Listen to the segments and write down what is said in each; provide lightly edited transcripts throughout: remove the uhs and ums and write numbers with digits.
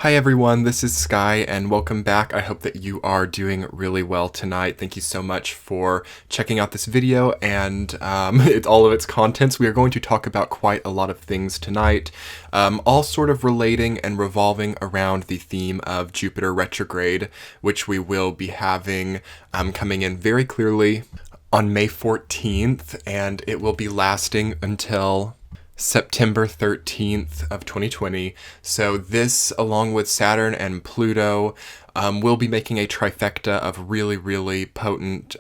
Hi everyone, this is Sky and welcome back. I hope that you are doing really well tonight. Thank you so much for checking out this video and all of its contents. We are going to talk about quite a lot of things tonight, all sort of relating and revolving around the theme of Jupiter retrograde, which we will be having coming in very clearly on May 14th, and it will be lasting until September 13th of 2020. So this, along with Saturn and Pluto, will be making a trifecta of really, really potent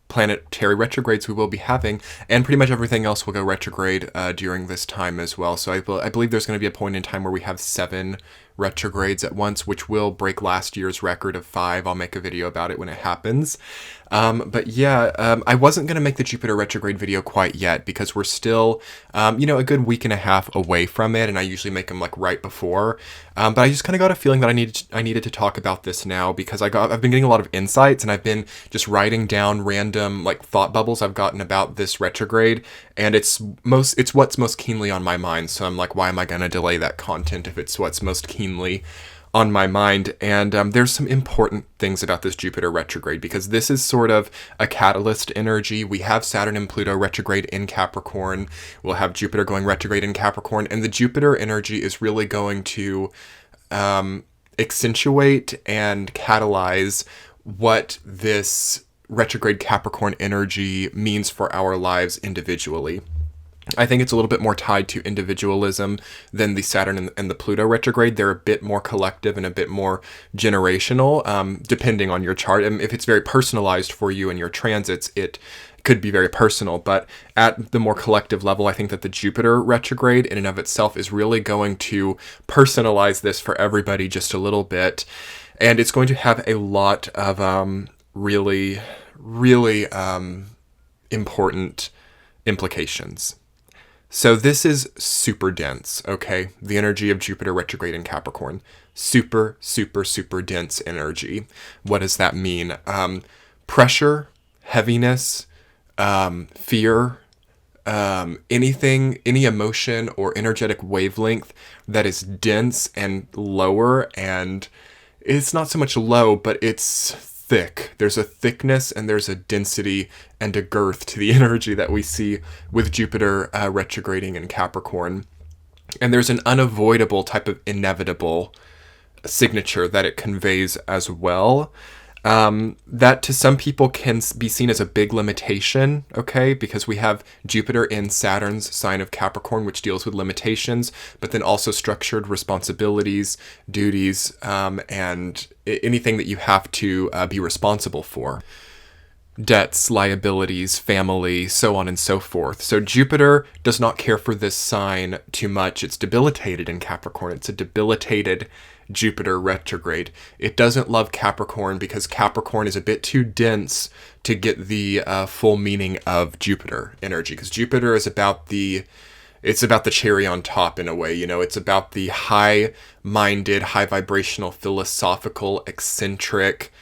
planetary retrogrades we will be having, and pretty much everything else will go retrograde during this time as well. So I believe there's going to be a point in time where we have 7 retrogrades at once, which will break last year's record of 5. I'll make a video about it when it happens. But yeah, I wasn't going to make the Jupiter retrograde video quite yet because we're still, a good week and a half away from it, and I usually make them like right before. But I just kind of got a feeling that I needed to talk about this now because I've been getting a lot of insights, and I've been just writing down random like thought bubbles I've gotten about this retrograde, and it's what's most keenly on my mind. So I'm like, why am I going to delay that content if it's what's most keenly on my mind? And there's some important things about this Jupiter retrograde because this is sort of a catalyst energy. We have Saturn and Pluto retrograde in Capricorn. We'll have Jupiter going retrograde in Capricorn, and the Jupiter energy is really going to accentuate and catalyze what this retrograde Capricorn energy means for our lives individually. I think it's a little bit more tied to individualism than the Saturn and the Pluto retrograde. They're a bit more collective and a bit more generational, depending on your chart. And if it's very personalized for you and your transits, it could be very personal. But at the more collective level, I think that the Jupiter retrograde in and of itself is really going to personalize this for everybody just a little bit. And it's going to have a lot of really, really important implications. So this is super dense, okay? The energy of Jupiter retrograde in Capricorn. Super, super, super dense energy. What does that mean? Pressure, heaviness, fear, any emotion or energetic wavelength that is dense and lower, and it's not so much low, but it's thick. There's a thickness and there's a density and a girth to the energy that we see with Jupiter retrograding in Capricorn. And there's an unavoidable type of inevitable signature that it conveys as well. That to some people can be seen as a big limitation, okay? Because we have Jupiter in Saturn's sign of Capricorn, which deals with limitations, but then also structured responsibilities, duties, and anything that you have to be responsible for. Debts, liabilities, family, so on and so forth. So Jupiter does not care for this sign too much. It's debilitated in Capricorn. It's a debilitated Jupiter retrograde. It doesn't love Capricorn because Capricorn is a bit too dense to get the full meaning of Jupiter energy. Because Jupiter is about the cherry on top in a way, it's about the high-minded, high-vibrational, philosophical, eccentric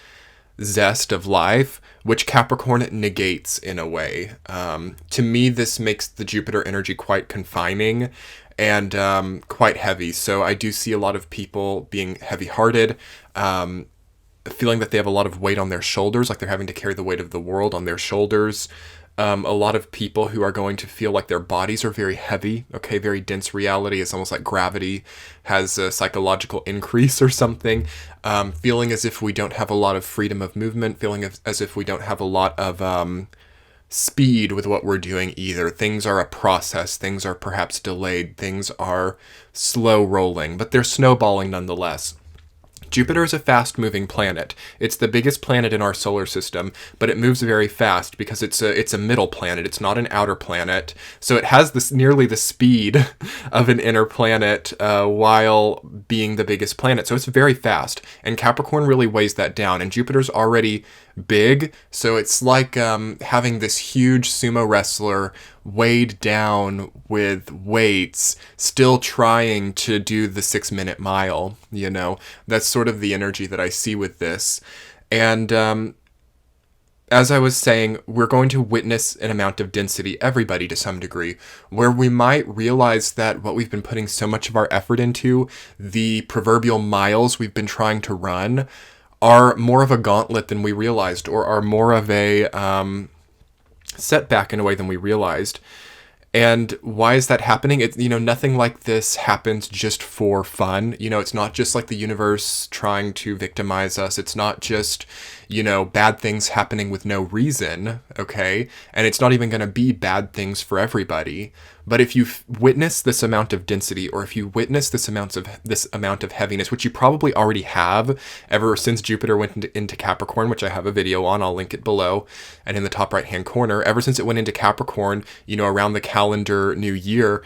zest of life, which Capricorn negates in a way. To me, this makes the Jupiter energy quite confining and quite heavy. So I do see a lot of people being heavy-hearted, feeling that they have a lot of weight on their shoulders, like they're having to carry the weight of the world on their shoulders. A lot of people who are going to feel like their bodies are very heavy, okay, very dense reality. It's almost like gravity has a psychological increase or something. Feeling as if we don't have a lot of freedom of movement, feeling as if we don't have a lot of speed with what we're doing either. Things are a process, things are perhaps delayed, things are slow rolling, but they're snowballing nonetheless. Jupiter is a fast-moving planet. It's the biggest planet in our solar system, but it moves very fast because it's a middle planet. It's not an outer planet, so it has nearly the speed of an inner planet while being the biggest planet. So it's very fast, and Capricorn really weighs that down. And Jupiter's already big, so it's like having this huge sumo wrestler weighed down with weights, still trying to do the 6-minute mile, That's sort of the energy that I see with this. And as I was saying, we're going to witness an amount of density, everybody to some degree, where we might realize that what we've been putting so much of our effort into, the proverbial miles we've been trying to run, are more of a gauntlet than we realized, or are more of a setback in a way than we realized. And why is that happening? It's, nothing like this happens just for fun. It's not just like the universe trying to victimize us. It's not just, bad things happening with no reason, okay? And it's not even going to be bad things for everybody. But if you witness this amount of density, or if you witness this amount of heaviness, which you probably already have ever since Jupiter went into Capricorn, which I have a video on, I'll link it below and in the top right hand corner. Ever since it went into Capricorn, around the calendar new year,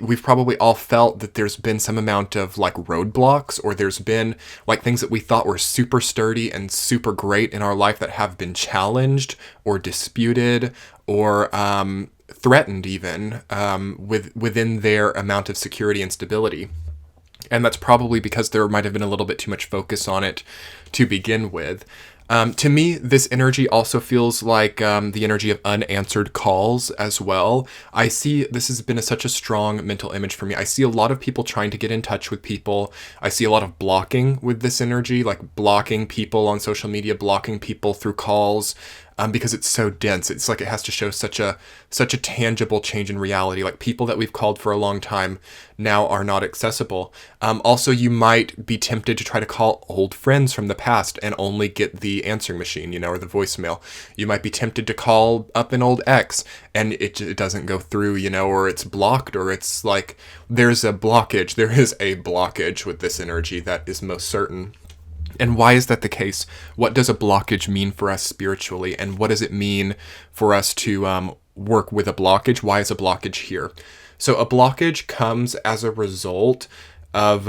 we've probably all felt that there's been some amount of like roadblocks, or there's been like things that we thought were super sturdy and super great in our life that have been challenged or disputed or threatened even within their amount of security and stability. And that's probably because there might have been a little bit too much focus on it to begin with. To me, this energy also feels like the energy of unanswered calls as well. I see this has been such a strong mental image for me. I see a lot of people trying to get in touch with people. I see a lot of blocking with this energy, like blocking people on social media, blocking people through calls. Because it's so dense. It's like it has to show such a tangible change in reality. Like people that we've called for a long time now are not accessible. Also, you might be tempted to try to call old friends from the past and only get the answering machine, or the voicemail. You might be tempted to call up an old ex and it doesn't go through, or it's blocked, or it's like there's a blockage. There is a blockage with this energy, that is most certain. And why is that the case? What does a blockage mean for us spiritually? And what does it mean for us to work with a blockage? Why is a blockage here? So a blockage comes as a result of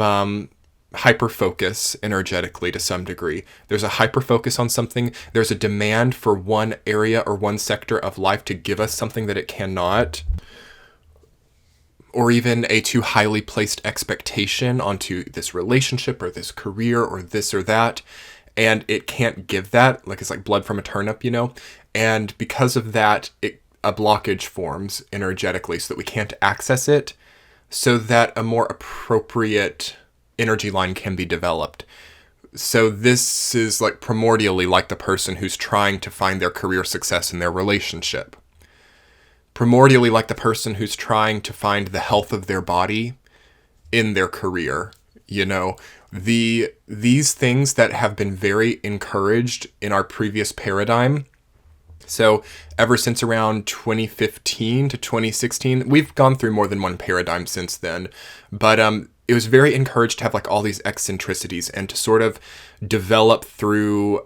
hyperfocus energetically to some degree. There's a hyperfocus on something. There's a demand for one area or one sector of life to give us something that it cannot. Or even a too highly placed expectation onto this relationship or this career or this or that, and it can't give that. Like it's like blood from a turnip, and because of that, a blockage forms energetically so that we can't access it, so that a more appropriate energy line can be developed. So this is like primordially like the person who's trying to find their career success in their relationship. Primordially like the person who's trying to find the health of their body in their career. These things that have been very encouraged in our previous paradigm. So ever since around 2015 to 2016, we've gone through more than one paradigm since then, but it was very encouraged to have like all these eccentricities and to sort of develop through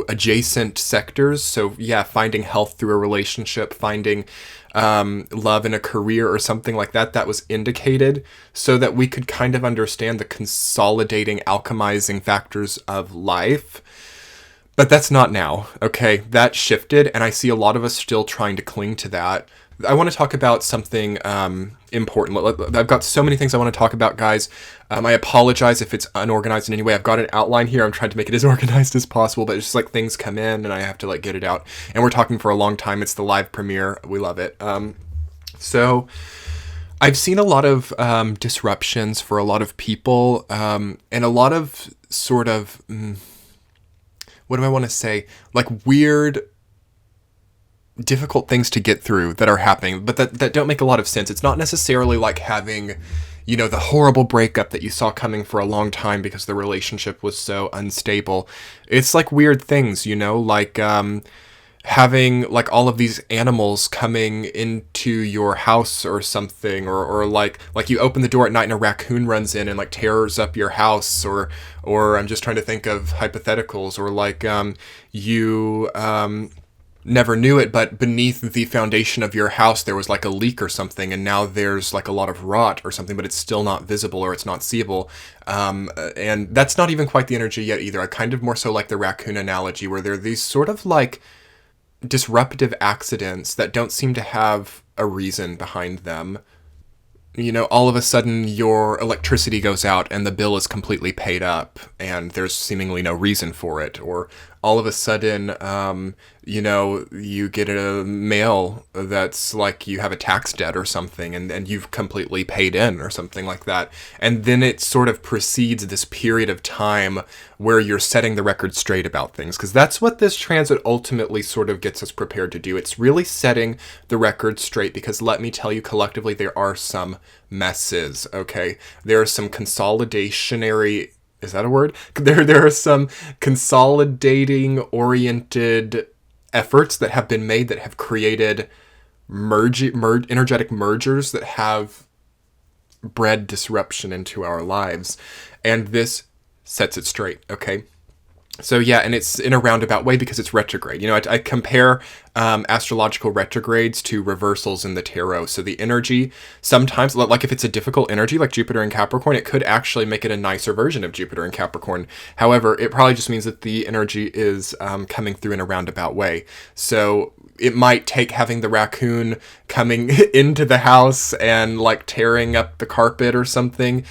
adjacent sectors. So finding health through a relationship, finding love in a career or something like that, that was indicated so that we could kind of understand the consolidating, alchemizing factors of life. But that's not now, okay? That shifted, and I see a lot of us still trying to cling to that. I want to talk about something important. I've got so many things I want to talk about, guys. I apologize if it's unorganized in any way. I've got an outline here. I'm trying to make it as organized as possible, but it's just like things come in and I have to like get it out. And we're talking for a long time. It's the live premiere. We love it. So I've seen a lot of disruptions for a lot of people, and a lot of sort of, what do I want to say? Like weird, difficult things to get through that are happening, but that don't make a lot of sense. It's not necessarily like having, the horrible breakup that you saw coming for a long time because the relationship was so unstable. It's like weird things, like having like all of these animals coming into your house or something, or like you open the door at night and a raccoon runs in and like tears up your house, or I'm just trying to think of hypotheticals, or like you never knew it, but beneath the foundation of your house there was like a leak or something, and now there's like a lot of rot or something, but it's still not visible or it's not seeable. And that's not even quite the energy yet either. I kind of more so like the raccoon analogy, where there are these sort of like disruptive accidents that don't seem to have a reason behind them. all of a sudden your electricity goes out and the bill is completely paid up and there's seemingly no reason for it. Or all of a sudden, you get a mail that's like you have a tax debt or something and you've completely paid in or something like that. And then it sort of precedes this period of time where you're setting the record straight about things. Because that's what this transit ultimately sort of gets us prepared to do. It's really setting the record straight, because let me tell you, collectively, there are some messes, okay? There are some consolidationary... Is that a word? There are some consolidating-oriented efforts that have been made that have created energetic mergers that have bred disruption into our lives. And this sets it straight, okay? So yeah, and it's in a roundabout way because it's retrograde. I compare astrological retrogrades to reversals in the tarot. So the energy, sometimes, like if it's a difficult energy like Jupiter in Capricorn, it could actually make it a nicer version of Jupiter in Capricorn. However, it probably just means that the energy is coming through in a roundabout way. So it might take having the raccoon coming into the house and like tearing up the carpet or something,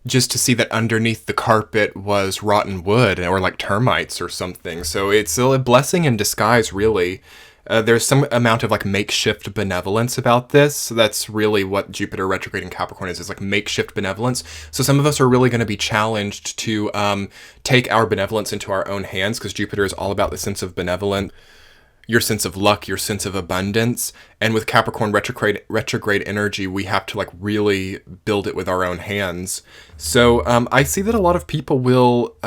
just to see that underneath the carpet was rotten wood or like termites or something. So it's a blessing in disguise, really. There's some amount of like makeshift benevolence about this. So that's really what Jupiter retrograde in Capricorn is like makeshift benevolence. So some of us are really going to be challenged to take our benevolence into our own hands, because Jupiter is all about the sense of benevolence, your sense of luck, your sense of abundance. And with Capricorn retrograde energy, we have to like really build it with our own hands. So I see that a lot of people will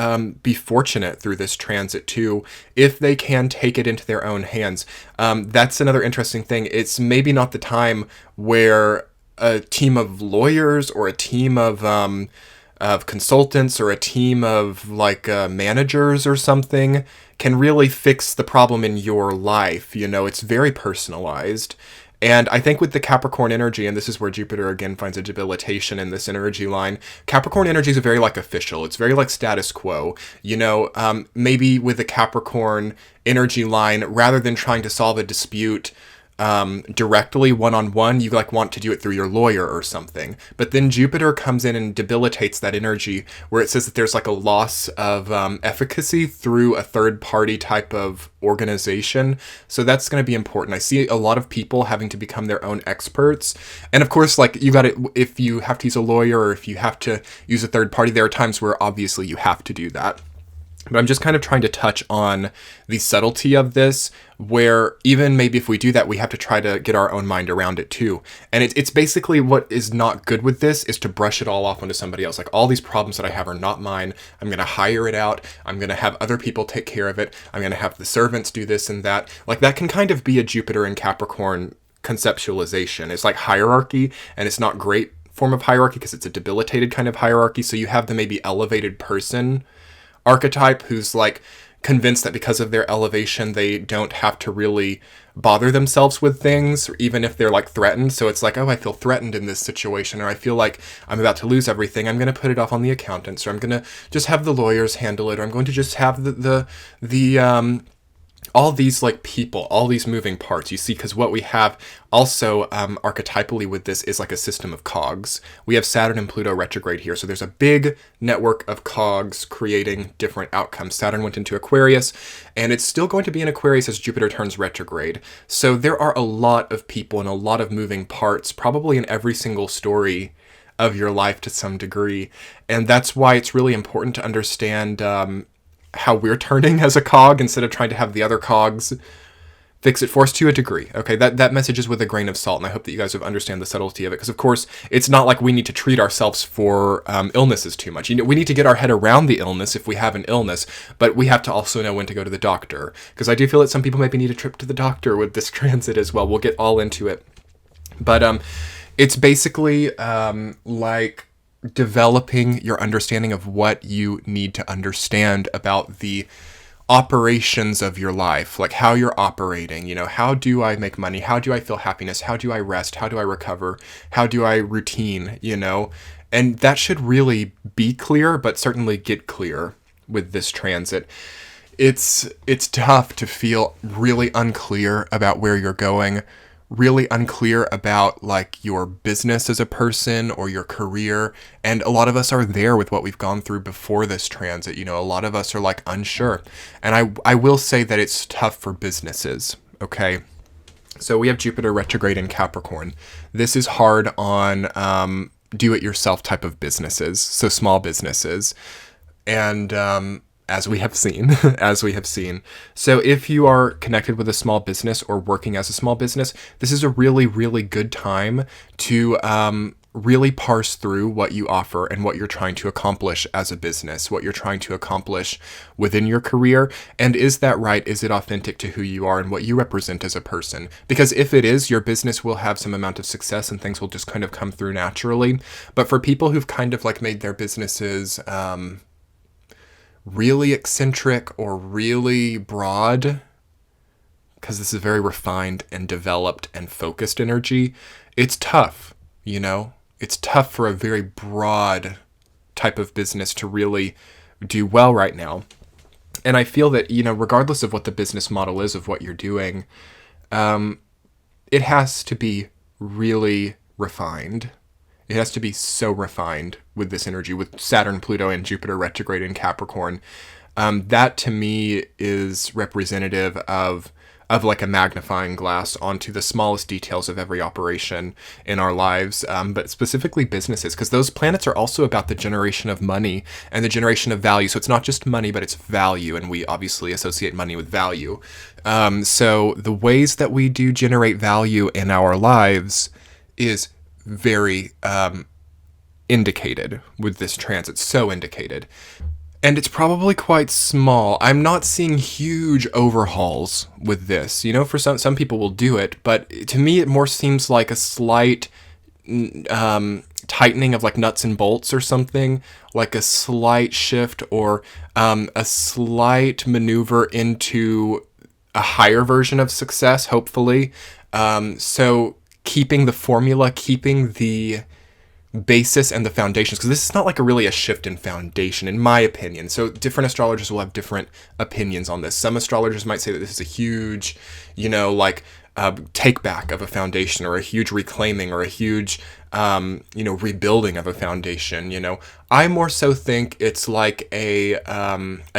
be fortunate through this transit too, if they can take it into their own hands. That's another interesting thing. It's maybe not the time where a team of lawyers or a team of consultants or a team of like managers or something can really fix the problem in your life. It's very personalized. And I think with the Capricorn energy, and this is where Jupiter again finds a debilitation in this energy line, Capricorn energy is very like official. It's very like status quo. Maybe with the Capricorn energy line, rather than trying to solve a dispute directly one-on-one, you like want to do it through your lawyer or something. But then Jupiter comes in and debilitates that energy, where it says that there's like a loss of efficacy through a third party type of organization. So that's going to be important. I see a lot of people having to become their own experts. And of course, like if you have to use a lawyer or if you have to use a third party, there are times where obviously you have to do that. But I'm just kind of trying to touch on the subtlety of this, where even maybe if we do that, we have to try to get our own mind around it too. And it's basically, what is not good with this is to brush it all off onto somebody else. Like, all these problems that I have are not mine. I'm going to hire it out. I'm going to have other people take care of it. I'm going to have the servants do this and that. Like, that can kind of be a Jupiter and Capricorn conceptualization. It's like hierarchy, and it's not great form of hierarchy because it's a debilitated kind of hierarchy. So you have the maybe elevated person archetype who's like convinced that because of their elevation they don't have to really bother themselves with things, even if they're like threatened. So it's like, oh, I feel threatened in this situation, or I feel like I'm about to lose everything. I'm going to put it off on the accountants, or I'm going to just have the lawyers handle it, or I'm going to just have the all these like people, all these moving parts, you see, because what we have also archetypally with this is like a system of cogs. We have Saturn and Pluto retrograde here. So there's a big network of cogs creating different outcomes. Saturn went into Aquarius, and it's still going to be in Aquarius as Jupiter turns retrograde. So there are a lot of people and a lot of moving parts, probably in every single story of your life to some degree. And that's why it's really important to understand how we're turning as a cog instead of trying to have the other cogs fix it for us to a degree. Okay, that message is with a grain of salt, and I hope that you guys understand the subtlety of it, because of course it's not like we need to treat ourselves for illnesses too much. We need to get our head around the illness if we have an illness, but we have to also know when to go to the doctor, because I do feel that some people maybe need a trip to the doctor with this transit as well. We'll get all into it, but it's basically like developing your understanding of what you need to understand about the operations of your life, like how you're operating. How do I make money? How do I feel happiness? How do I rest? How do I recover? How do I routine? And that should really be clear, but certainly get clear with this transit. It's tough to feel really unclear about where you're going really unclear about like your business as a person or your career. And a lot of us are there with what we've gone through before this transit. You know, a lot of us are like unsure. And I will say that it's tough for businesses. Okay. So we have Jupiter retrograde in Capricorn. This is hard on do-it-yourself type of businesses, so small businesses. And as we have seen, So if you are connected with a small business or working as a small business, this is a really, really good time to really parse through what you offer and what you're trying to accomplish as a business, what you're trying to accomplish within your career. And is that right? Is it authentic to who you are and what you represent as a person? Because if it is, your business will have some amount of success and things will just kind of come through naturally. But for people who've kind of like made their businesses really eccentric or really broad, because this is a very refined and developed and focused energy, it's tough, you know? It's tough for a very broad type of business to really do well right now. And I feel that, you know, regardless of what the business model is of what you're doing, it has to be really refined. It has to be so refined with this energy, with Saturn, Pluto, and Jupiter retrograde in Capricorn. That to me is representative of like a magnifying glass onto the smallest details of every operation in our lives, but specifically businesses, because those planets are also about the generation of money and the generation of value. So it's not just money, but it's value, and we obviously associate money with value. So the ways that we do generate value in our lives is very indicated with this transit, so indicated. And it's probably quite small. I'm not seeing huge overhauls with this. You know, for some people will do it, but to me it more seems like a slight tightening of like nuts and bolts or something, like a slight shift or a slight maneuver into a higher version of success, hopefully. So keeping the formula, keeping the basis and the foundations, because this is not like a shift in foundation, in my opinion. So different astrologers will have different opinions on this. Some astrologers might say that this is a huge, you know, like take back of a foundation, or a huge reclaiming, or a huge, you know, rebuilding of a foundation. You know, I more so think it's like a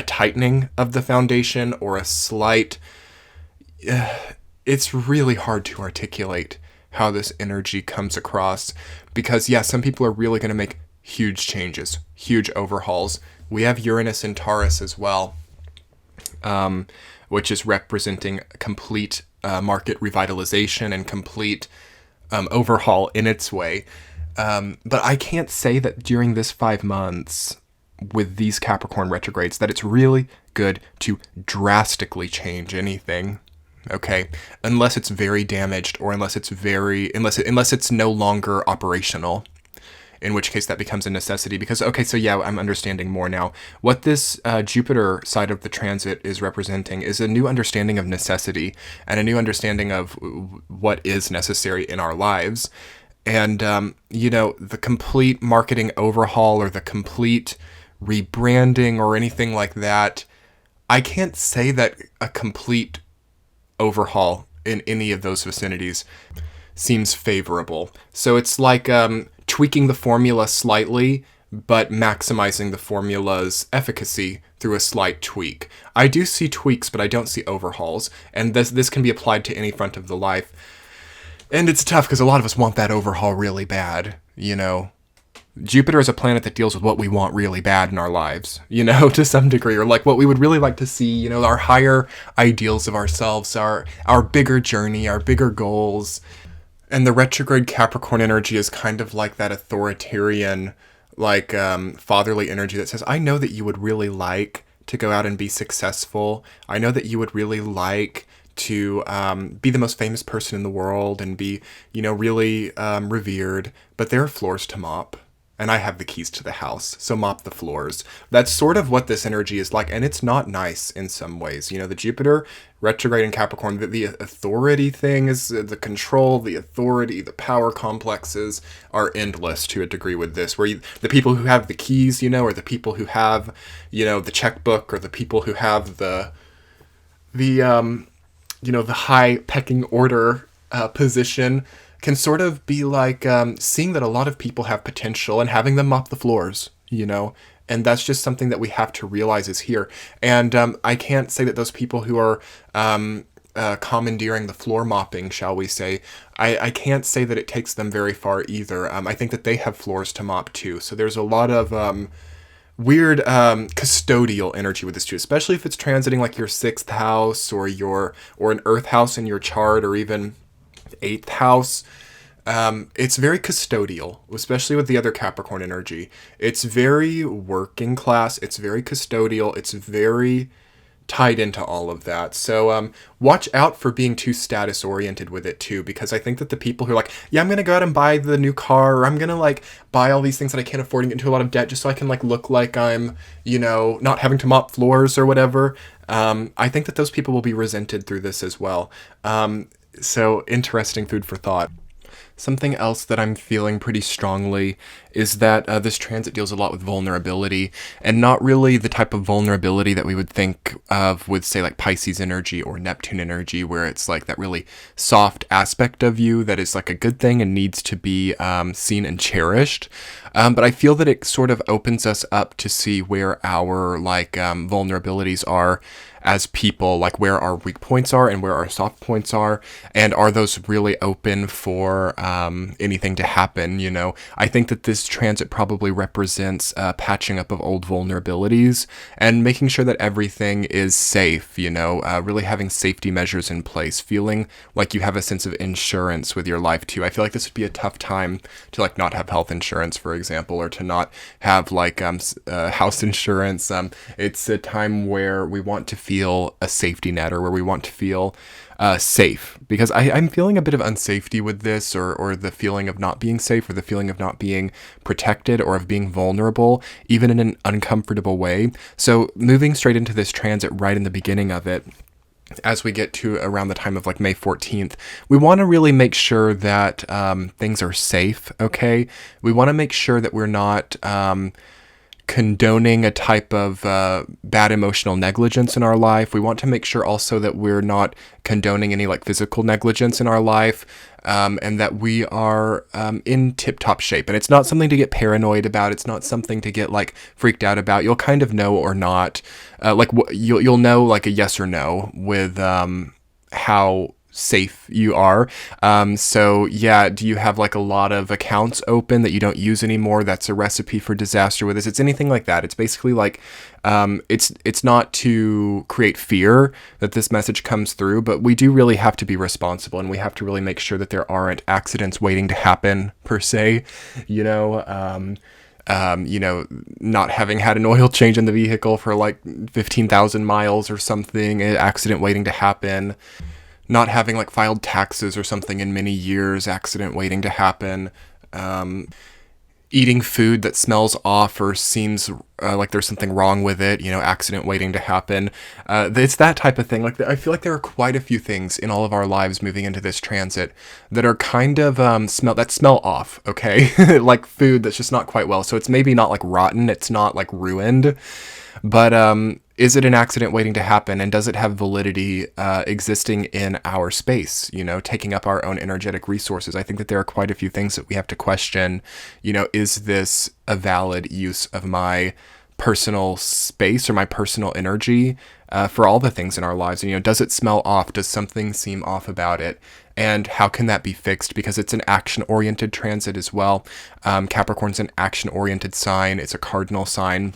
tightening of the foundation, or a slight. It's really hard to articulate how this energy comes across, because yeah, some people are really going to make huge changes, huge overhauls. We have Uranus in Taurus as well, which is representing complete market revitalization and complete overhaul in its way. But I can't say that during this 5 months with these Capricorn retrogrades that it's really good to drastically change anything. Okay, unless it's very damaged, or unless it's no longer operational, in which case that becomes a necessity. Because, okay, so yeah, I'm understanding more now. What this Jupiter side of the transit is representing is a new understanding of necessity, and a new understanding of what is necessary in our lives. And, you know, the complete marketing overhaul, or the complete rebranding, or anything like that, I can't say that a complete overhaul in any of those vicinities seems favorable. So it's like tweaking the formula slightly, but maximizing the formula's efficacy through a slight tweak. I do see tweaks, but I don't see overhauls. And this can be applied to any front of the life. And it's tough because a lot of us want that overhaul really bad, you know. Jupiter is a planet that deals with what we want really bad in our lives, you know, to some degree, or like what we would really like to see, you know, our higher ideals of ourselves, our bigger journey, our bigger goals. And the retrograde Capricorn energy is kind of like that authoritarian, like fatherly energy that says, I know that you would really like to go out and be successful. I know that you would really like to be the most famous person in the world and be, you know, really revered, but there are floors to mop. And I have the keys to the house, so mop the floors. That's sort of what this energy is like, and it's not nice in some ways. You know, the Jupiter retrograde in Capricorn, the authority thing is the control, the authority, the power complexes are endless to a degree with this, where the people who have the keys, you know, or the people who have, you know, the checkbook, or the people who have the you know, the high pecking order position can sort of be like seeing that a lot of people have potential and having them mop the floors, you know? And that's just something that we have to realize is here. And I can't say that those people who are commandeering the floor mopping, shall we say, I can't say that it takes them very far either. I think that they have floors to mop too. So there's a lot of weird custodial energy with this too, especially if it's transiting like your 6th house or an earth house in your chart, or even 8th house. It's very custodial, especially with the other Capricorn energy. It's very working class. It's very custodial. It's very tied into all of that. So watch out for being too status oriented with it too, because I think that the people who are like, yeah, I'm going to go out and buy the new car, or I'm going to like buy all these things that I can't afford and get into a lot of debt just so I can like look like I'm, you know, not having to mop floors or whatever. I think that those people will be resented through this as well. So interesting food for thought. Something else that I'm feeling pretty strongly is that this transit deals a lot with vulnerability, and not really the type of vulnerability that we would think of with, say, like Pisces energy or Neptune energy, where it's like that really soft aspect of you that is like a good thing and needs to be seen and cherished. But I feel that it sort of opens us up to see where our like vulnerabilities are as people, like where our weak points are and where our soft points are, and are those really open for anything to happen, you know? I think that this transit probably represents patching up of old vulnerabilities and making sure that everything is safe, you know, really having safety measures in place, feeling like you have a sense of insurance with your life too. I feel like this would be a tough time to like not have health insurance, for example, or to not have like house insurance. It's a time where we want to feel a safety net, or where we want to feel safe, because I'm feeling a bit of unsafety with this, or the feeling of not being safe, or the feeling of not being protected, or of being vulnerable, even in an uncomfortable way. So moving straight into this transit right in the beginning of it, as we get to around the time of like May 14th, we want to really make sure that things are safe, okay? We want to make sure that we're not condoning a type of bad emotional negligence in our life. We want to make sure also that we're not condoning any like physical negligence in our life, and that we are in tip-top shape. And it's not something to get paranoid about. It's not something to get like freaked out about. You'll kind of know or not. You'll know like a yes or no with how safe you are. So yeah, do you have like a lot of accounts open that you don't use anymore? That's a recipe for disaster with this. It's anything like that. It's basically like it's not to create fear that this message comes through, but we do really have to be responsible, and we have to really make sure that there aren't accidents waiting to happen per se, you know. Not having had an oil change in the vehicle for like 15,000 miles or something, an accident waiting to happen. Not having like filed taxes or something in many years, accident waiting to happen. Eating food that smells off or seems like there's something wrong with it, you know, accident waiting to happen. It's that type of thing. Like I feel like there are quite a few things in all of our lives moving into this transit that are kind of smell off, okay? Like food that's just not quite well. So it's maybe not like rotten, it's not like ruined, but is it an accident waiting to happen, and does it have validity existing in our space, you know, taking up our own energetic resources? I think that there are quite a few things that we have to question. You know, is this a valid use of my personal space or my personal energy for all the things in our lives? And, you know, does it smell off? Does something seem off about it? And how can that be fixed? Because it's an action-oriented transit as well. Capricorn's an action-oriented sign. It's a cardinal sign.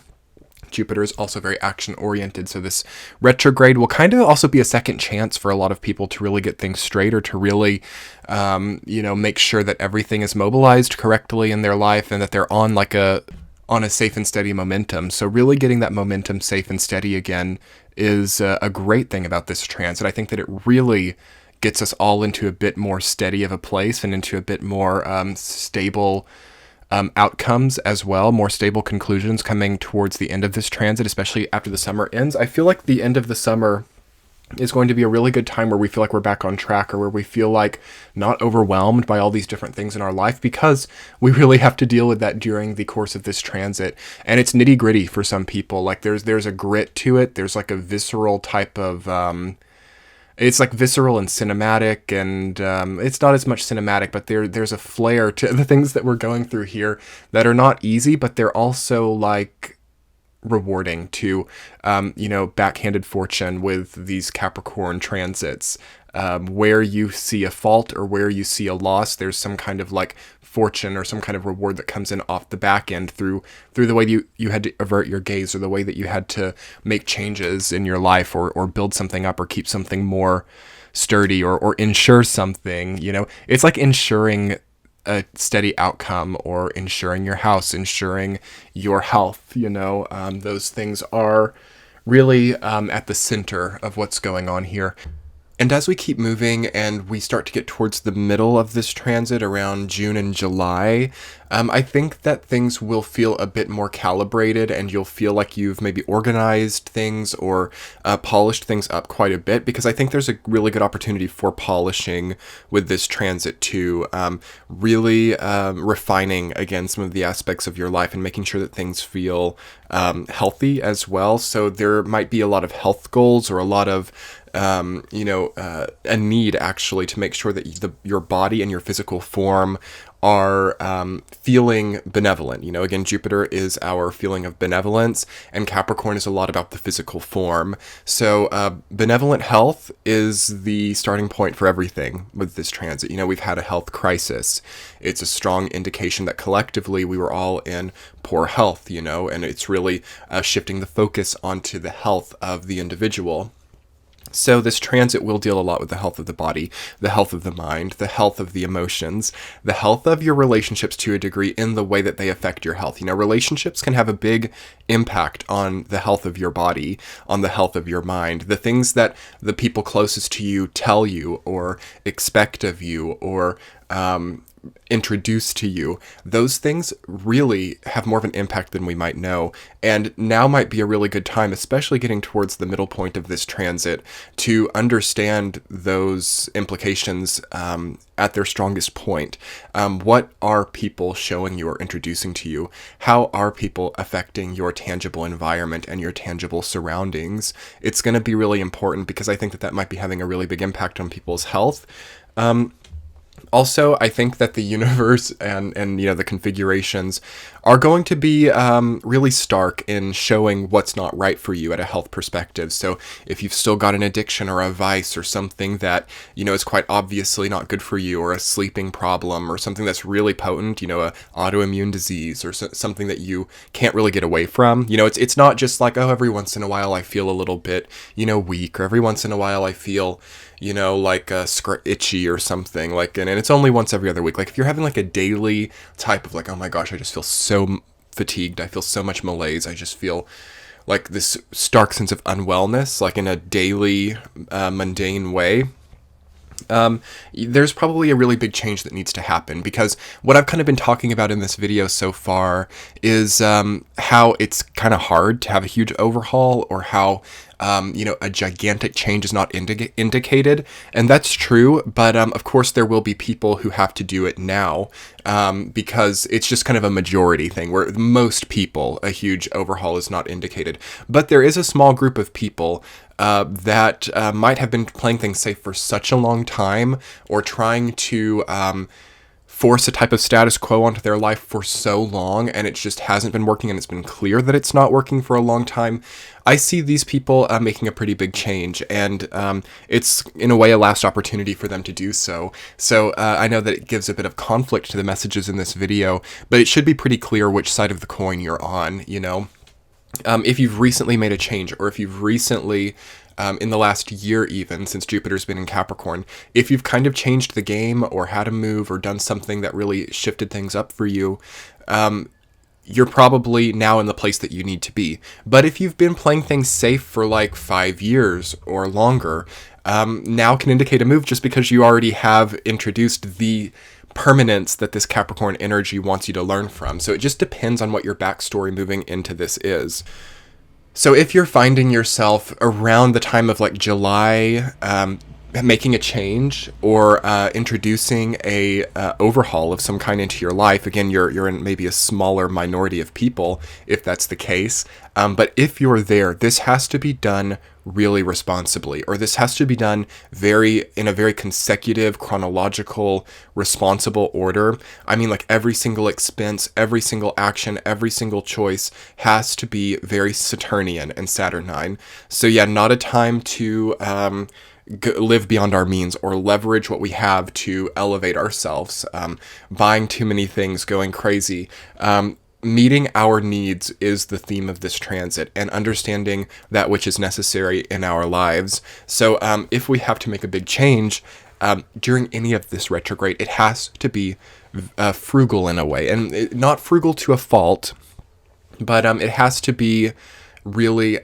Jupiter is also very action-oriented, so this retrograde will kind of also be a second chance for a lot of people to really get things straight, or to really, make sure that everything is mobilized correctly in their life, and that they're on a safe and steady momentum. So really getting that momentum safe and steady again is a great thing about this transit. I think that it really gets us all into a bit more steady of a place, and into a bit more stable outcomes as well, more stable conclusions coming towards the end of this transit, especially after the summer ends. I feel like the end of the summer is going to be a really good time where we feel like we're back on track, or where we feel like not overwhelmed by all these different things in our life, because we really have to deal with that during the course of this transit. And it's nitty gritty for some people. Like there's a grit to it. There's like a visceral type of It's like visceral and cinematic, and it's not as much cinematic, but there's a flair to the things that we're going through here that are not easy, but they're also like rewarding to, backhanded fortune with these Capricorn transits. Where you see a fault or where you see a loss, there's some kind of like fortune or some kind of reward that comes in off the back end through the way you had to avert your gaze, or the way that you had to make changes in your life, or build something up, or keep something more sturdy, or insure something. It's like insuring a steady outcome, or insuring your house, insuring your health. Those things are really at the center of what's going on here. And as we keep moving and we start to get towards the middle of this transit around June and July, I think that things will feel a bit more calibrated, and you'll feel like you've maybe organized things, or polished things up quite a bit, because I think there's a really good opportunity for polishing with this transit too. Really refining, again, some of the aspects of your life, and making sure that things feel healthy as well. So there might be a lot of health goals, or a lot of a need actually to make sure that your body and your physical form are feeling benevolent. Again, Jupiter is our feeling of benevolence, and Capricorn is a lot about the physical form. So benevolent health is the starting point for everything with this transit. We've had a health crisis. It's a strong indication that collectively we were all in poor health, and it's really shifting the focus onto the health of the individual. So this transit will deal a lot with the health of the body, the health of the mind, the health of the emotions, the health of your relationships to a degree, in the way that they affect your health. Relationships can have a big impact on the health of your body, on the health of your mind. The things that the people closest to you tell you, or expect of you, or introduce to you, those things really have more of an impact than we might know. And now might be a really good time, especially getting towards the middle point of this transit, to understand those implications at their strongest point. What are people showing you or introducing to you? How are people affecting your tangible environment and your tangible surroundings? It's going to be really important, because I think that might be having a really big impact on people's health. Also, I think that the universe and the configurations are going to be really stark in showing what's not right for you at a health perspective. So if you've still got an addiction or a vice, or something that is quite obviously not good for you, or a sleeping problem, or something that's really potent, a autoimmune disease, or something that you can't really get away from. It's not just like, oh, every once in a while I feel a little bit weak, or every once in a while I feel like itchy or something, and it's only once every other week. Like if you're having like a daily type of like, oh my gosh, I just feel so fatigued, I feel so much malaise, I just feel like this stark sense of unwellness, like in a daily mundane way, there's probably a really big change that needs to happen, because what I've kind of been talking about in this video so far is how it's kind of hard to have a huge overhaul, or how a gigantic change is not indicated. And that's true, but of course there will be people who have to do it now, because it's just kind of a majority thing, where most people, a huge overhaul is not indicated. But there is a small group of people that might have been playing things safe for such a long time, or trying to force a type of status quo onto their life for so long, and it just hasn't been working, and it's been clear that it's not working for a long time. I see these people making a pretty big change, and it's in a way a last opportunity for them to do so. So I know that it gives a bit of conflict to the messages in this video, but it should be pretty clear which side of the coin you're on, If you've recently made a change, or if you've recently, in the last year even, since Jupiter's been in Capricorn, if you've kind of changed the game, or had a move, or done something that really shifted things up for you, you're probably now in the place that you need to be. But if you've been playing things safe for like 5 years or longer, now can indicate a move, just because you already have introduced the permanence that this Capricorn energy wants you to learn from. So it just depends on what your backstory moving into this is. So if you're finding yourself around the time of like July, making a change or introducing a overhaul of some kind into your life. Again, you're in maybe a smaller minority of people if that's the case. But if you're there, this has to be done really responsibly, or this has to be done in a very consecutive, chronological, responsible order. I mean, like every single expense, every single action, every single choice has to be very Saturnian and Saturnine. So yeah, not a time to live beyond our means or leverage what we have to elevate ourselves. Buying too many things, going crazy. Meeting our needs is the theme of this transit, and understanding that which is necessary in our lives. So if we have to make a big change during any of this retrograde, it has to be frugal in a way, and not frugal to a fault, but it has to be really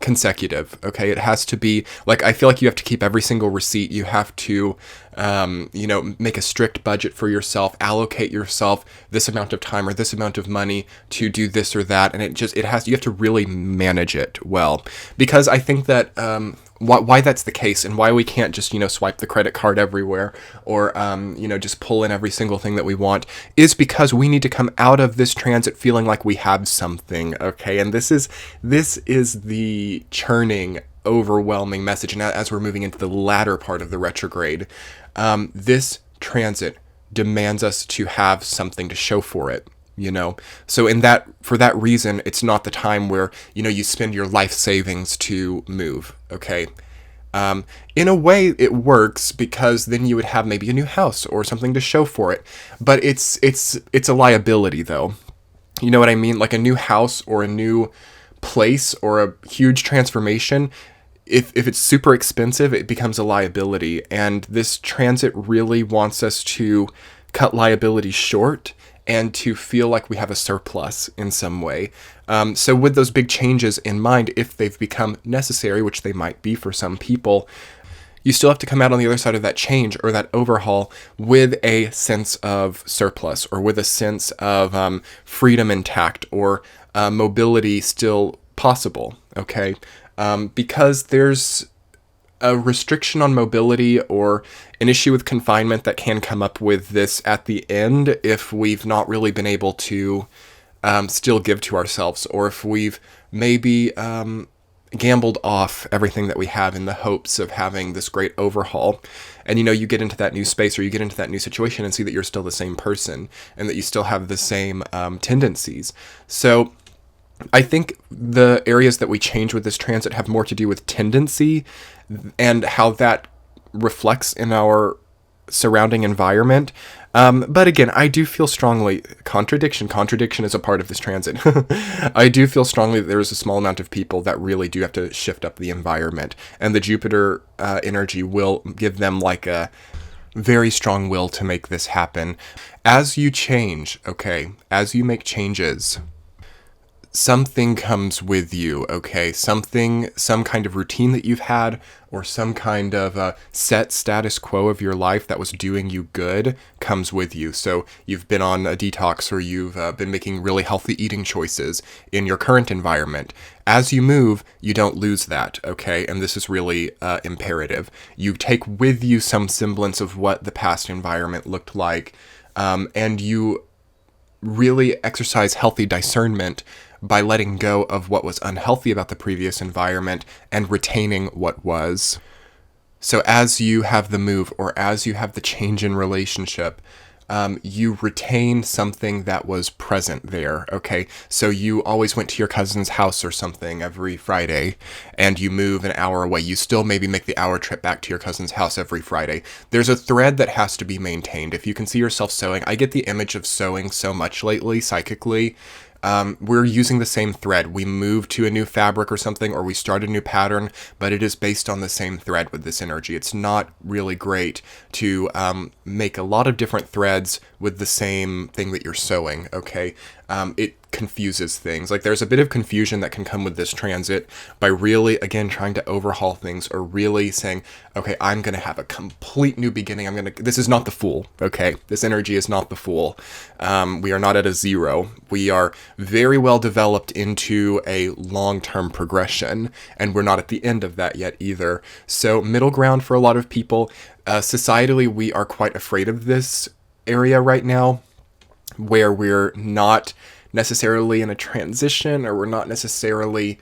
consecutive. Okay, it has to be like, I feel like you have to keep every single receipt. You have to make a strict budget for yourself, allocate yourself this amount of time or this amount of money to do this or that, and you have to really manage it well, because I think that why that's the case, and why we can't just swipe the credit card everywhere, or just pull in every single thing that we want, is because we need to come out of this transit feeling like we have something. Okay, and this is the churning, overwhelming message. And as we're moving into the latter part of the retrograde, this transit demands us to have something to show for it. So for that reason, it's not the time where you spend your life savings to move. Okay. In a way it works, because then you would have maybe a new house or something to show for it, but it's a liability though. You know what I mean? Like a new house or a new place or a huge transformation, if it's super expensive, it becomes a liability. And this transit really wants us to cut liability short and to feel like we have a surplus in some way. So with those big changes in mind, if they've become necessary, which they might be for some people, you still have to come out on the other side of that change or that overhaul with a sense of surplus, or with a sense of freedom intact, or mobility still possible. Okay, because there's a restriction on mobility or an issue with confinement that can come up with this at the end if we've not really been able to still give to ourselves, or if we've maybe gambled off everything that we have in the hopes of having this great overhaul. And you get into that new space, or you get into that new situation, and see that you're still the same person, and that you still have the same tendencies. So I think the areas that we change with this transit have more to do with tendency and how that reflects in our surrounding environment. But again, I do feel strongly, contradiction is a part of this transit. I do feel strongly that there is a small amount of people that really do have to shift up the environment, and the Jupiter energy will give them like a very strong will to make this happen. As you change, okay, as you make changes, something comes with you, okay? Some kind of routine that you've had, or some kind of set status quo of your life that was doing you good comes with you. So you've been on a detox, or you've been making really healthy eating choices in your current environment. As you move, you don't lose that, okay? And this is really imperative. You take with you some semblance of what the past environment looked like, and you really exercise healthy discernment by letting go of what was unhealthy about the previous environment and retaining what was. So as you have the move, or as you have the change in relationship, you retain something that was present there, okay? So you always went to your cousin's house or something every Friday, and you move an hour away. You still maybe make the hour trip back to your cousin's house every Friday. There's a thread that has to be maintained. If you can see yourself sewing, I get the image of sewing so much lately, psychically. We're using the same thread. We move to a new fabric or something, or we start a new pattern, but it is based on the same thread with this energy. It's not really great to make a lot of different threads with the same thing that you're sewing, okay? It confuses things. Like there's a bit of confusion that can come with this transit by really, again, trying to overhaul things, or really saying, okay, I'm going to have a complete new beginning. This is not the Fool. Okay. This energy is not the Fool. We are not at a zero. We are very well developed into a long-term progression, and we're not at the end of that yet either. So middle ground for a lot of people. Societally, we are quite afraid of this area right now, where we're not necessarily in a transition, or we're not necessarily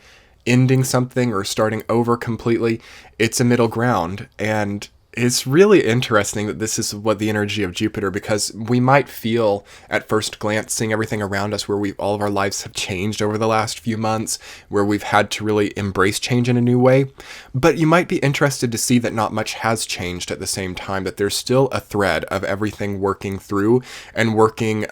ending something or starting over completely. It's a middle ground, and it's really interesting that this is what the energy of Jupiter, because we might feel at first glance, seeing everything around us, where all of our lives have changed over the last few months, where we've had to really embrace change in a new way. But you might be interested to see that not much has changed at the same time, that there's still a thread of everything working through and working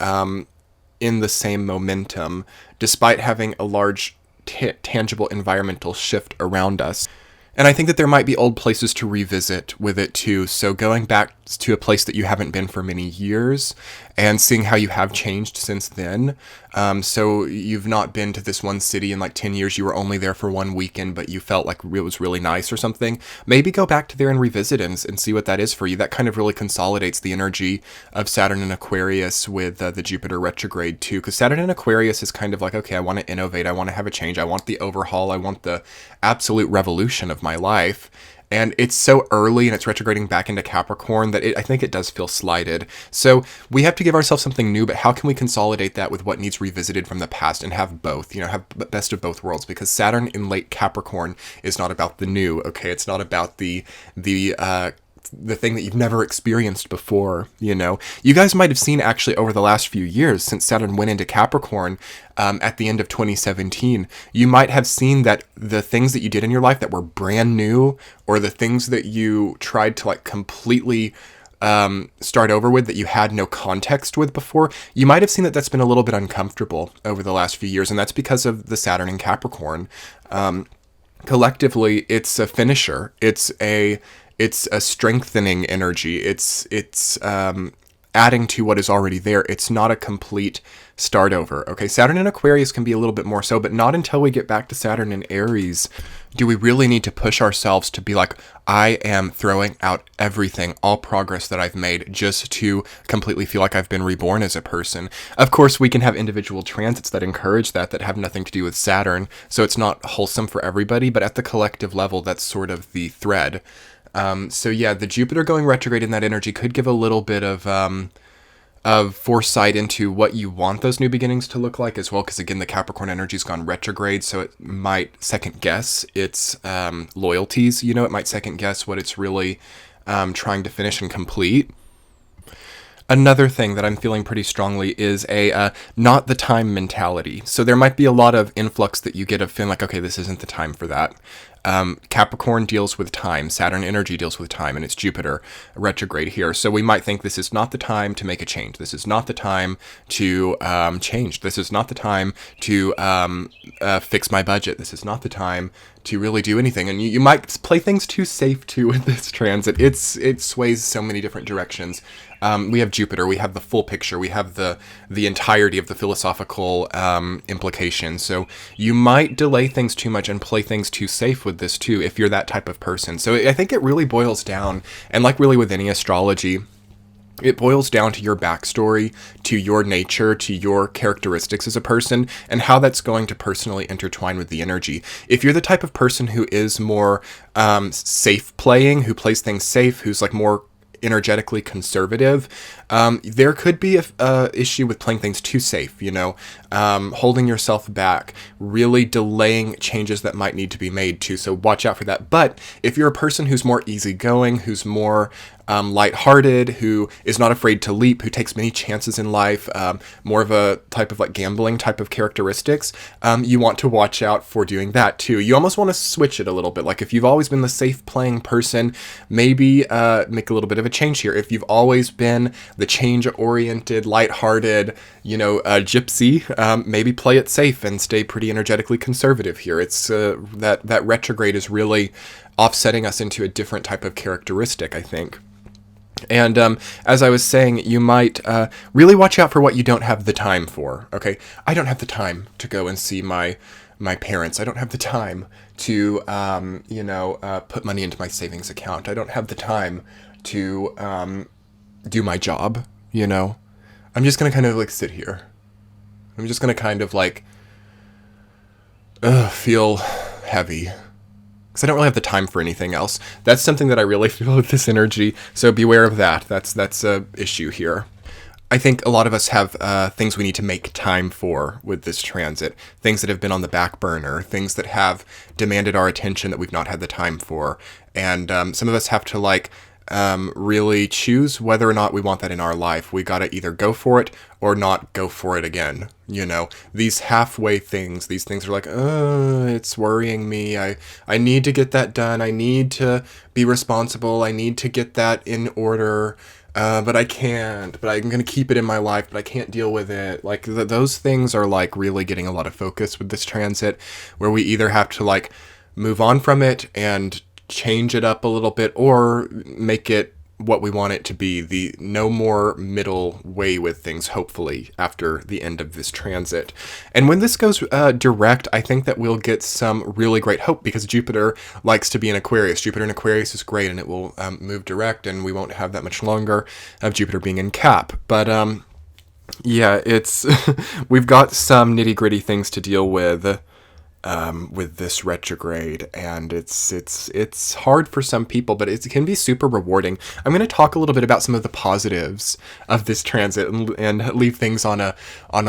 in the same momentum, despite having a large tangible environmental shift around us. And I think that there might be old places to revisit with it too. So going back to a place that you haven't been for many years and seeing how you have changed since then. So you've not been to this one city in like 10 years. You were only there for one weekend, but you felt like it was really nice or something. Maybe go back to there and revisit and see what that is for you. That kind of really consolidates the energy of Saturn in Aquarius with the Jupiter retrograde too. Because Saturn in Aquarius is kind of like, okay, I want to innovate. I want to have a change. I want the overhaul. I want the absolute revolution of my life. And it's so early, and it's retrograding back into Capricorn, that I think it does feel slighted. So we have to give ourselves something new, but how can we consolidate that with what needs revisited from the past and have both, have best of both worlds? Because Saturn in late Capricorn is not about the new, okay? It's not about the thing that you've never experienced before, You guys might have seen actually over the last few years, since Saturn went into Capricorn at the end of 2017, you might have seen that the things that you did in your life that were brand new, or the things that you tried to like completely start over with, that you had no context with before, you might have seen that that's been a little bit uncomfortable over the last few years. And that's because of the Saturn in Capricorn. Collectively, it's a finisher. It's a strengthening energy. It's adding to what is already there. It's not a complete start over. Okay, Saturn in Aquarius can be a little bit more so, but not until we get back to Saturn in Aries do we really need to push ourselves to be like, I am throwing out everything, all progress that I've made, just to completely feel like I've been reborn as a person. Of course, we can have individual transits that encourage that have nothing to do with Saturn, so it's not wholesome for everybody, but at the collective level, that's sort of the thread. So yeah, the Jupiter going retrograde in that energy could give a little bit of foresight into what you want those new beginnings to look like as well, because again, the Capricorn energy's gone retrograde, so it might second guess its loyalties. It might second guess what it's really trying to finish and complete. Another thing that I'm feeling pretty strongly is a not the time mentality. So there might be a lot of influx that you get of feeling like, okay, this isn't the time for that. Capricorn deals with time, Saturn energy deals with time, and it's Jupiter retrograde here. So we might think this is not the time to make a change. This is not the time to change. This is not the time to fix my budget. This is not the time to really do anything. And you might play things too safe too with this transit. It sways so many different directions. We have Jupiter, we have the full picture, we have the entirety of the philosophical implications. So you might delay things too much and play things too safe with this too, if you're that type of person. So I think it really boils down, and like really with any astrology, it boils down to your backstory, to your nature, to your characteristics as a person, and how that's going to personally intertwine with the energy. If you're the type of person who is more safe playing, who plays things safe, who's like more energetically conservative, there could be a issue with playing things too safe, holding yourself back, really delaying changes that might need to be made too. So watch out for that. But if you're a person who's more easygoing, who's more lighthearted, who is not afraid to leap, who takes many chances in life, more of a type of like gambling type of characteristics, you want to watch out for doing that too. You almost want to switch it a little bit. Like if you've always been the safe playing person, maybe make a little bit of a change here. If you've always been the change-oriented, lighthearted, gypsy, maybe play it safe and stay pretty energetically conservative here. It's that retrograde is really offsetting us into a different type of characteristic, I think. And as I was saying, you might really watch out for what you don't have the time for. Okay, I don't have the time to go and see my parents. I don't have the time to put money into my savings account. I don't have the time to do my job. I'm just gonna kind of like sit here. I'm just gonna kind of like feel heavy. Because I don't really have the time for anything else. That's something that I really feel with this energy, so beware of that. That's a issue here. I think a lot of us have things we need to make time for with this transit, things that have been on the back burner, things that have demanded our attention that we've not had the time for, and some of us have to really choose whether or not we want that in our life. We gotta either go for it or not go for it again. These halfway things, these things are like, it's worrying me. I need to get that done. I need to be responsible. I need to get that in order. But I can't, but I'm going to keep it in my life, but I can't deal with it. Like those things are like really getting a lot of focus with this transit, where we either have to move on from it and change it up a little bit, or make it what we want it to be. The no more middle way with things, hopefully, after the end of this transit. And when this goes direct, I think that we'll get some really great hope, because Jupiter likes to be in Aquarius. Jupiter in Aquarius is great, and it will move direct, and we won't have that much longer of Jupiter being in Cap. But yeah, it's we've got some nitty-gritty things to deal with this retrograde, and it's hard for some people, but it can be super rewarding. I'm going to talk a little bit about some of the positives of this transit and leave things on a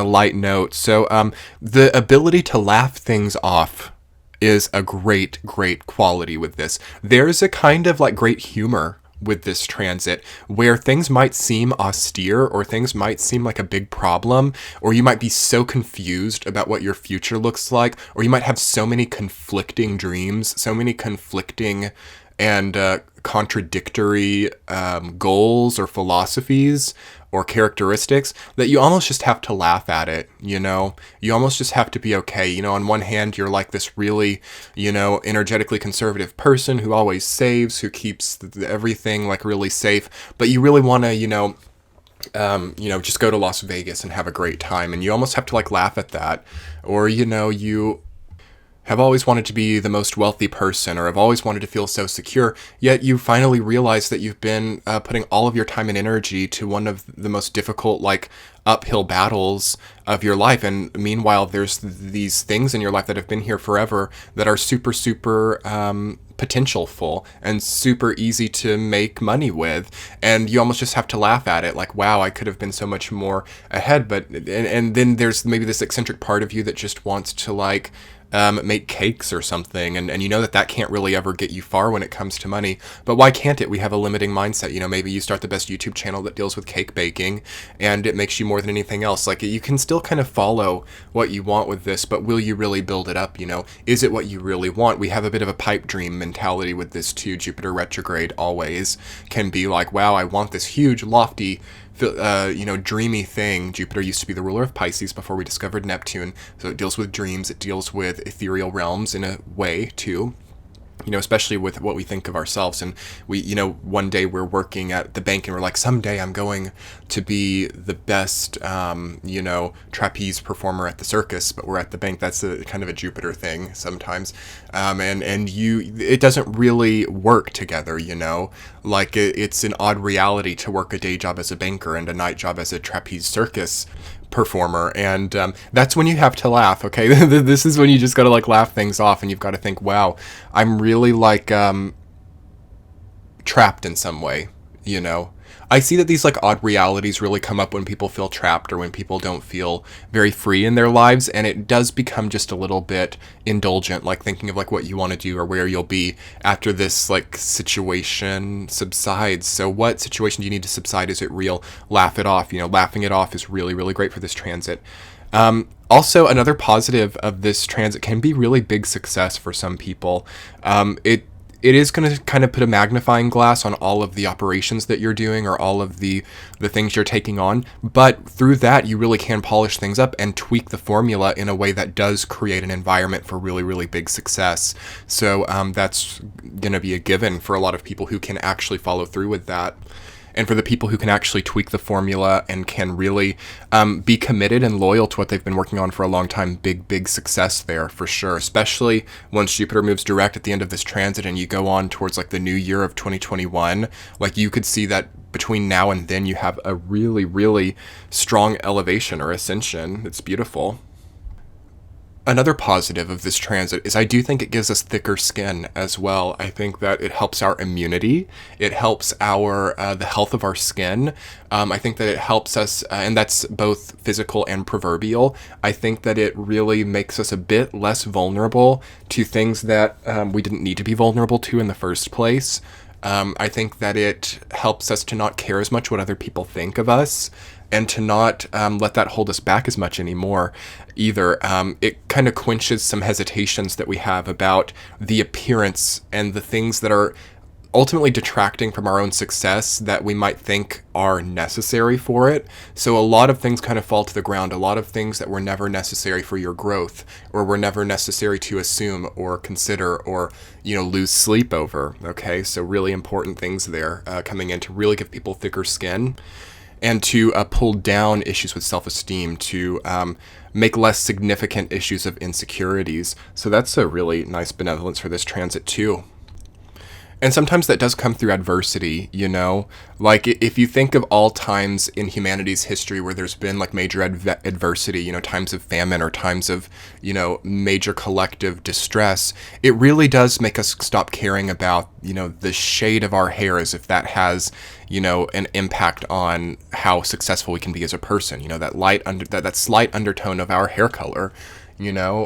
light note. So the ability to laugh things off is a great quality with this. There's a kind of great humor with this transit, where things might seem austere, or things might seem like a big problem, or you might be so confused about what your future looks like, or you might have so many conflicting dreams, so many conflicting and contradictory goals or philosophies or characteristics, that you almost just have to laugh at it. You almost just have to be okay. On one hand, you're like this really, energetically conservative person who always saves, who keeps everything really safe, but you really want to, just go to Las Vegas and have a great time, and you almost have to laugh at that. Or, you have always wanted to be the most wealthy person, or have always wanted to feel so secure, yet you finally realize that you've been putting all of your time and energy to one of the most difficult, uphill battles of your life. And meanwhile, there's these things in your life that have been here forever that are super potentialful and super easy to make money with, and you almost just have to laugh at it, wow, I could have been so much more ahead. But and then there's maybe this eccentric part of you that just wants to make cakes or something, and that can't really ever get you far when it comes to money. But why can't it? We have a limiting mindset. Maybe you start the best YouTube channel that deals with cake baking, and it makes you more than anything else. You can still kind of follow what you want with this, but will you really build it up? Is it what you really want? We have a bit of a pipe dream mentality with this too. Jupiter retrograde always can be wow, I want this huge, lofty, dreamy thing. Jupiter used to be the ruler of Pisces before we discovered Neptune, so it deals with dreams, it deals with ethereal realms in a way too. Especially with what we think of ourselves. And we, one day we're working at the bank and we're someday I'm going to be the best, trapeze performer at the circus, but we're at the bank. That's a kind of a Jupiter thing sometimes. It doesn't really work together, it's an odd reality to work a day job as a banker and a night job as a trapeze circus performer. And that's when you have to laugh. Okay, this is when you just gotta laugh things off, and you've got to think, wow, I'm really trapped in some way. I see that these odd realities really come up when people feel trapped, or when people don't feel very free in their lives, and it does become just a little bit indulgent, thinking of what you want to do or where you'll be after this situation subsides. So what situation do you need to subside? Is it real? Laugh it off. Laughing it off is really great for this transit. Also, another positive of this transit can be really big success for some people. It is going to kind of put a magnifying glass on all of the operations that you're doing, or all of the things you're taking on. But through that, you really can polish things up and tweak the formula in a way that does create an environment for really big success. So that's going to be a given for a lot of people who can actually follow through with that. And for the people who can actually tweak the formula and can really be committed and loyal to what they've been working on for a long time, big success there for sure. Especially once Jupiter moves direct at the end of this transit and you go on towards like the new year of 2021, like you could see that between now and then you have a really strong elevation or ascension. It's beautiful. Another positive of this transit is I do think it gives us thicker skin as well. I think that it helps our immunity. It helps our the health of our skin. I think that it helps us, and that's both physical and proverbial. I think that it really makes us a bit less vulnerable to things that we didn't need to be vulnerable to in the first place. I think that it helps us to not care as much what other people think of us, and to not let that hold us back as much anymore either. It kind of quenches some hesitations that we have about the appearance and the things that are ultimately detracting from our own success that we might think are necessary for it. So a lot of things kind of fall to the ground, a lot of things that were never necessary for your growth, or were never necessary to assume or consider or, lose sleep over. Okay, so really important things there coming in to really give people thicker skin, and to pull down issues with self-esteem, to make less significant issues of insecurities. So that's a really nice benevolence for this transit too. And sometimes that does come through adversity, like if you think of all times in humanity's history where there's been like major adversity, times of famine or times of, major collective distress, it really does make us stop caring about, the shade of our hair, as if that has, an impact on how successful we can be as a person, that slight undertone of our hair color,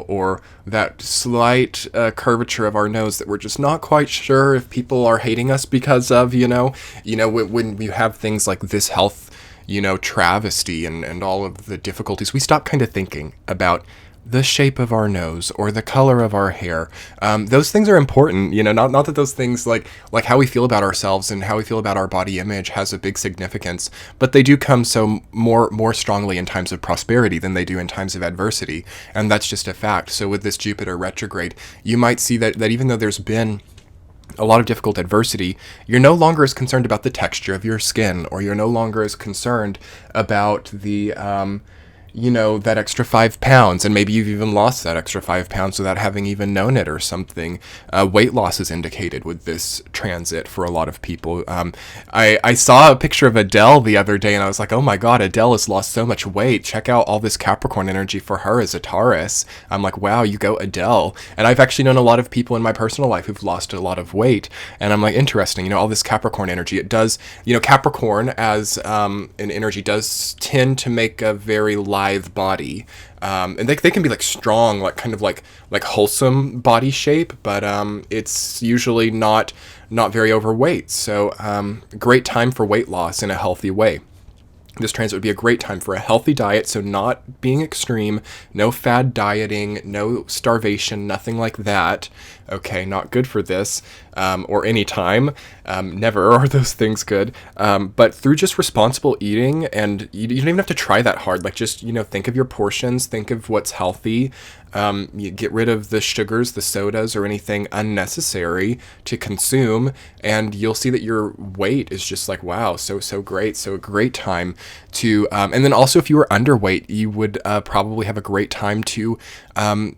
or that slight curvature of our nose that we're just not quite sure if people are hating us because of, when you have things like this health, travesty and all of the difficulties, we stop kind of thinking about the shape of our nose or the color of our hair. Those things are important, not that those things like how we feel about ourselves and how we feel about our body image has a big significance, but they do come so more strongly in times of prosperity than they do in times of adversity. And that's just a fact. So with this Jupiter retrograde, you might see that even though there's been a lot of difficult adversity, you're no longer as concerned about the texture of your skin, or you're no longer as concerned about the, that extra 5 pounds, and maybe you've even lost that extra 5 pounds without having even known it or something. Weight loss is indicated with this transit for a lot of people. I saw a picture of Adele the other day, and I was like, oh my god, Adele has lost so much weight. Check out all this Capricorn energy for her as a Taurus. I'm like, wow, you go Adele. And I've actually known a lot of people in my personal life who've lost a lot of weight, and I'm like, interesting, all this Capricorn energy. It does, Capricorn as an energy does tend to make a very lithe body, and they can be like strong, like kind of like wholesome body shape, but it's usually not very overweight. So great time for weight loss in a healthy way. This transit would be a great time for a healthy diet, so not being extreme, no fad dieting, no starvation, nothing like that. Okay, not good for this, or any time. Never are those things good. But through just responsible eating, and you don't even have to try that hard. Like just, think of your portions, think of what's healthy. You get rid of the sugars, the sodas, or anything unnecessary to consume, and you'll see that your weight is just like, wow, so great. So a great time to, and then also if you were underweight, you would probably have a great time to, find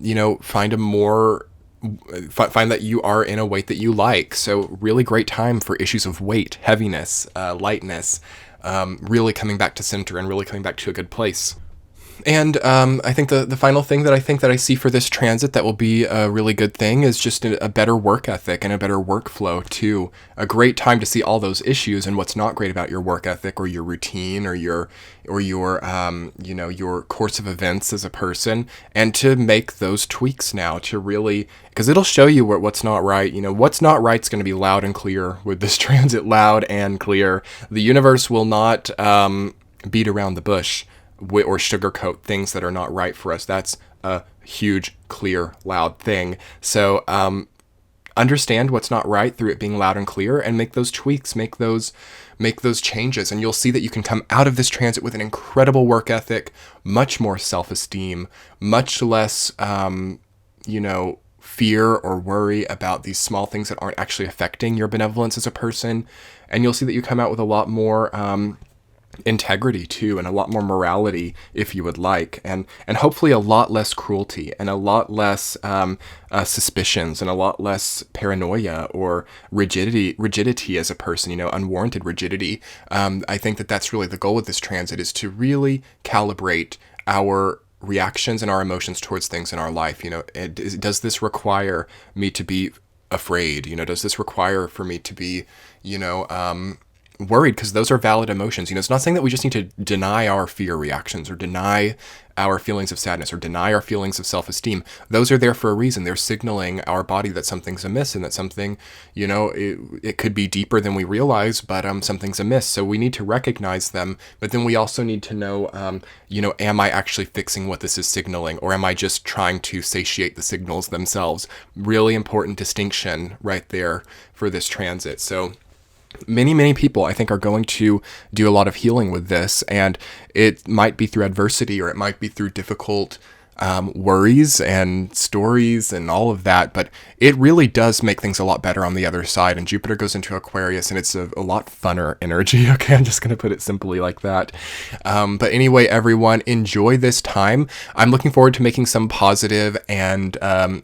that you are in a weight that you like. So really great time for issues of weight, heaviness, lightness, really coming back to center and really coming back to a good place. And I think the final thing that I see for this transit that will be a really good thing is just a better work ethic and a better workflow too. A great time to see all those issues and what's not great about your work ethic or your routine or your course of events as a person, and to make those tweaks now to really, because it'll show you what's not right. What's not right is going to be loud and clear with this transit, loud and clear. The universe will not beat around the bush or sugarcoat things that are not right for us. That's a huge, clear, loud thing. So understand what's not right through it being loud and clear, and make those tweaks, make those changes, and you'll see that you can come out of this transit with an incredible work ethic, much more self-esteem, much less fear or worry about these small things that aren't actually affecting your benevolence as a person. And you'll see that you come out with a lot more integrity too, and a lot more morality, if you would like, and hopefully a lot less cruelty, and a lot less suspicions, and a lot less paranoia or rigidity as a person, unwarranted rigidity. I think that that's really the goal with this transit, is to really calibrate our reactions and our emotions towards things in our life. Does this require me to be afraid? Does this require for me to be, worried? Because those are valid emotions. It's not saying that we just need to deny our fear reactions, or deny our feelings of sadness, or deny our feelings of self-esteem. Those are there for a reason. They're signaling our body that something's amiss, and that something, it could be deeper than we realize, but something's amiss. So we need to recognize them, but then we also need to know, am I actually fixing what this is signaling, or am I just trying to satiate the signals themselves? Really important distinction right there for this transit. So many people, I think, are going to do a lot of healing with this, and it might be through adversity, or it might be through difficult worries and stories and all of that, but it really does make things a lot better on the other side. And Jupiter goes into Aquarius, and it's a lot funner energy. Okay, I'm just going to put it simply like that. But anyway, everyone, enjoy this time. I'm looking forward to making some positive and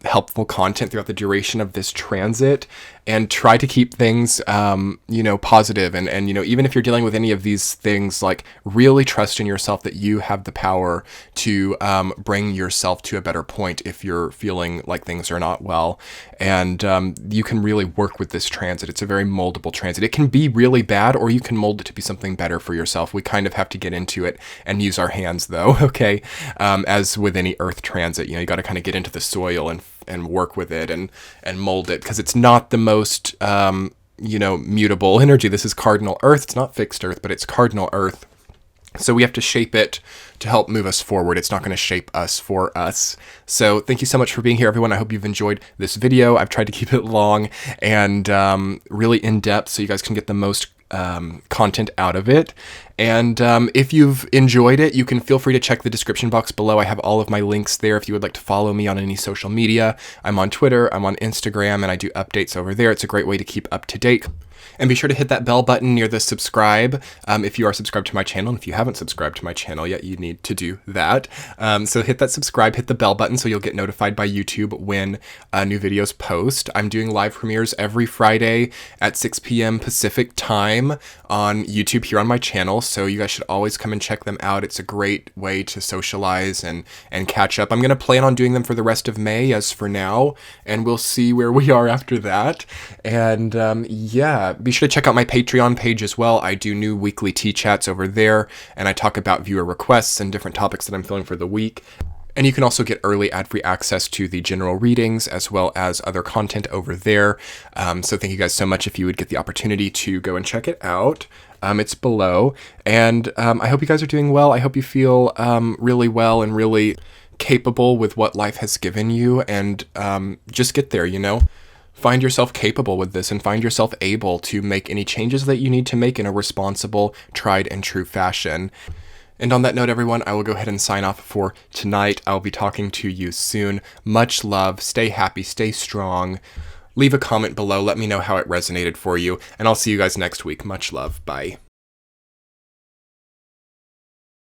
helpful content throughout the duration of this transit, and try to keep things, positive. And even if you're dealing with any of these things, like, really trust in yourself that you have the power to bring yourself to a better point if you're feeling like things are not well. And you can really work with this transit. It's a very moldable transit. It can be really bad, or you can mold it to be something better for yourself. We kind of have to get into it and use our hands, though, okay? As with any Earth transit, you got to kind of get into the soil and work with it and mold it, because it's not the most, mutable energy. This is cardinal Earth. It's not fixed Earth, but it's cardinal Earth. So we have to shape it to help move us forward. It's not going to shape us for us. So thank you so much for being here, everyone. I hope you've enjoyed this video. I've tried to keep it long and really in-depth, so you guys can get the most content out of it. And if you've enjoyed it, you can feel free to check the description box below. I have all of my links there if you would like to follow me on any social media. I'm on Twitter, I'm on Instagram, and I do updates over there. It's a great way to keep up to date. And be sure to hit that bell button near the subscribe if you are subscribed to my channel. And if you haven't subscribed to my channel yet, you need to do that. So hit that subscribe, hit the bell button, so you'll get notified by YouTube when new videos post. I'm doing live premieres every Friday at 6 p.m. Pacific time on YouTube here on my channel. So you guys should always come and check them out. It's a great way to socialize and catch up. I'm going to plan on doing them for the rest of May as for now, and we'll see where we are after that. And yeah, be sure to check out my Patreon page as well. I do new weekly tea chats over there, and I talk about viewer requests and different topics that I'm feeling for the week. And you can also get early ad-free access to the general readings as well as other content over there. So thank you guys so much if you would get the opportunity to go and check it out. It's below. And I hope you guys are doing well. I hope you feel really well and really capable with what life has given you. And just get there, Find yourself capable with this, and find yourself able to make any changes that you need to make in a responsible, tried and true fashion. And on that note, everyone, I will go ahead and sign off for tonight. I'll be talking to you soon. Much love. Stay happy. Stay strong. Leave a comment below. Let me know how it resonated for you. And I'll see you guys next week. Much love. Bye.